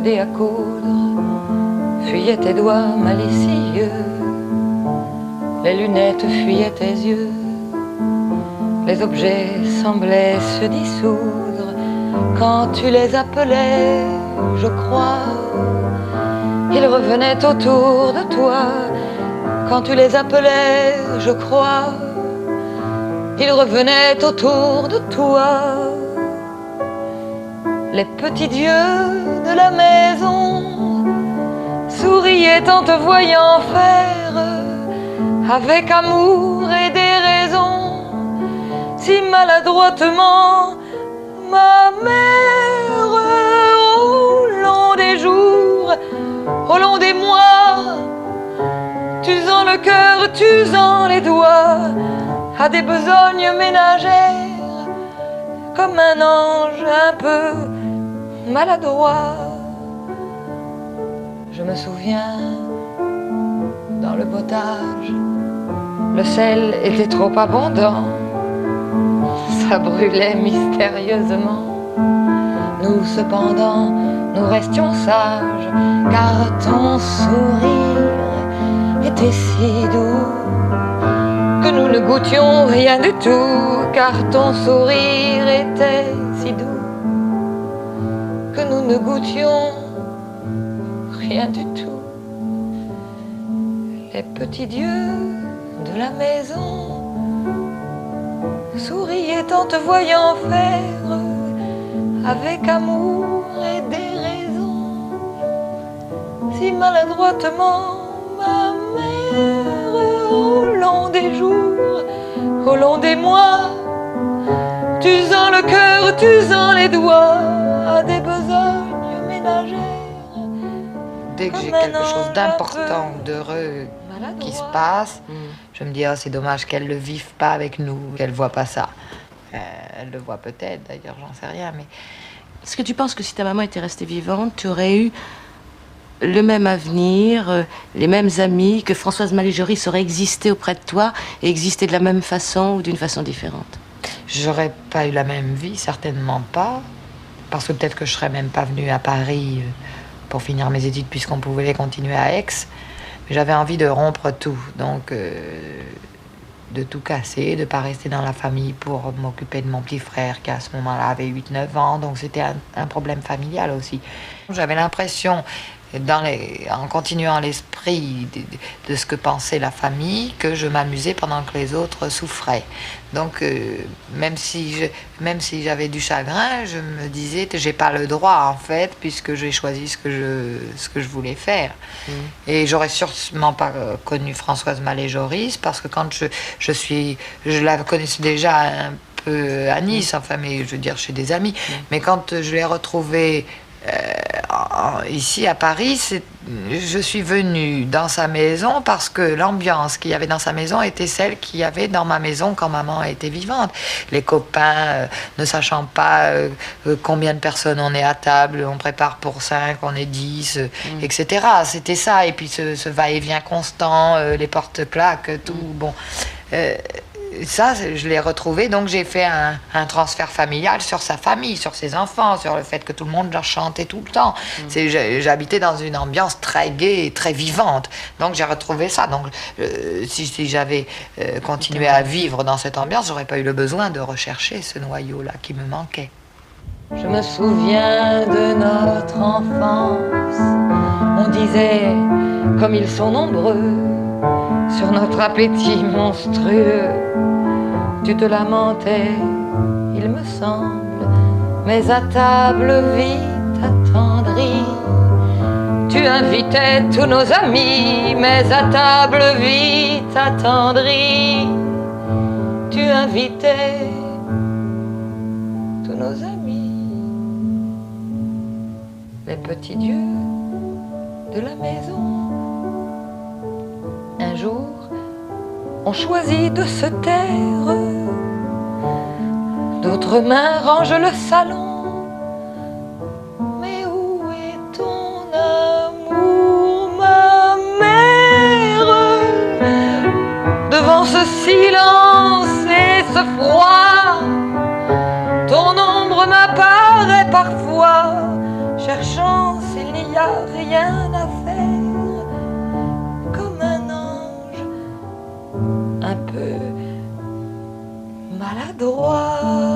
aidé à coudre, fuyaient tes doigts malicieux, les lunettes fuyaient tes yeux, les objets semblaient se dissoudre quand tu les appelais, je crois. Ils revenaient autour de toi quand tu les appelais, je crois. Ils revenaient autour de toi. Les petits dieux de la maison souriaient en te voyant faire avec amour et déraison si maladroitement ma mère. Au long des jours, au long des mois, t'usant le cœur, t'usant les doigts à des besognes ménagères comme un ange un peu maladroit. Je me souviens, dans le potage, le sel était trop abondant, ça brûlait mystérieusement. Nous cependant, nous restions sages, car ton sourire était si doux que nous ne goûtions rien du tout, car ton sourire était si doux que nous ne goûtions rien du tout. Les petits dieux de la maison souriaient en te voyant faire avec amour et déraison si maladroitement ma mère. Au long des jours, au long des mois, t'usant le cœur, t'usant les doigts à des besognes ménagères. Dès que j'ai quelque chose d'important ou d'heureux qui se passe, je me dis oh, c'est dommage qu'elle le vive pas avec nous, qu'elle voit pas ça. Elle le voit peut-être d'ailleurs, j'en sais rien, mais... Est-ce que tu penses que si ta maman était restée vivante, tu aurais eu le même avenir, les mêmes amis, que Françoise Mallet-Joris aurait existé auprès de toi et existé de la même façon ou d'une façon différente? J'aurais pas eu la même vie, certainement pas, parce que peut-être que je serais même pas venue à Paris pour finir mes études puisqu'on pouvait les continuer à Aix. Mais j'avais envie de rompre tout, donc de tout casser, de pas rester dans la famille pour m'occuper de mon petit frère qui à ce moment-là avait 8-9 ans, donc c'était un problème familial aussi. J'avais l'impression, en continuant l'esprit de ce que pensait la famille, que je m'amusais pendant que les autres souffraient. Donc même si j'avais du chagrin, je me disais que j'ai pas le droit en fait, puisque j'ai choisi ce que je voulais faire. Et j'aurais sûrement pas connu Françoise Mallet-Joris, parce que quand je la connaissais déjà un peu à Nice, enfin, mais je veux dire chez des amis, mais quand je l'ai retrouvée ici à Paris, je suis venue dans sa maison parce que l'ambiance qu'il y avait dans sa maison était celle qu'il y avait dans ma maison quand maman était vivante. Les copains, ne sachant pas combien de personnes on est à table, on prépare pour 5, on est 10, etc. C'était ça, et puis ce va-et-vient constant, les portes claquent, tout, bon... ça, je l'ai retrouvé, donc j'ai fait un transfert familial sur sa famille, sur ses enfants, sur le fait que tout le monde leur chantait tout le temps. J'habitais dans une ambiance très gaie et très vivante, donc j'ai retrouvé ça. Donc si j'avais continué à vivre dans cette ambiance, j'aurais pas eu le besoin de rechercher ce noyau-là qui me manquait. Je me souviens de notre enfance, on disait, comme ils sont nombreux, sur notre appétit monstrueux, tu te lamentais, il me semble, mais à table vite attendrie, tu invitais tous nos amis, mais à table vite attendrie, tu invitais tous nos amis. Les petits dieux de la maison, un jour, on choisit de se taire. D'autres mains rangent le salon. Mais où est ton amour, ma mère? Devant ce silence et ce froid, ton ombre m'apparaît parfois, cherchant ses lignes rien à faire, comme un ange un peu maladroit.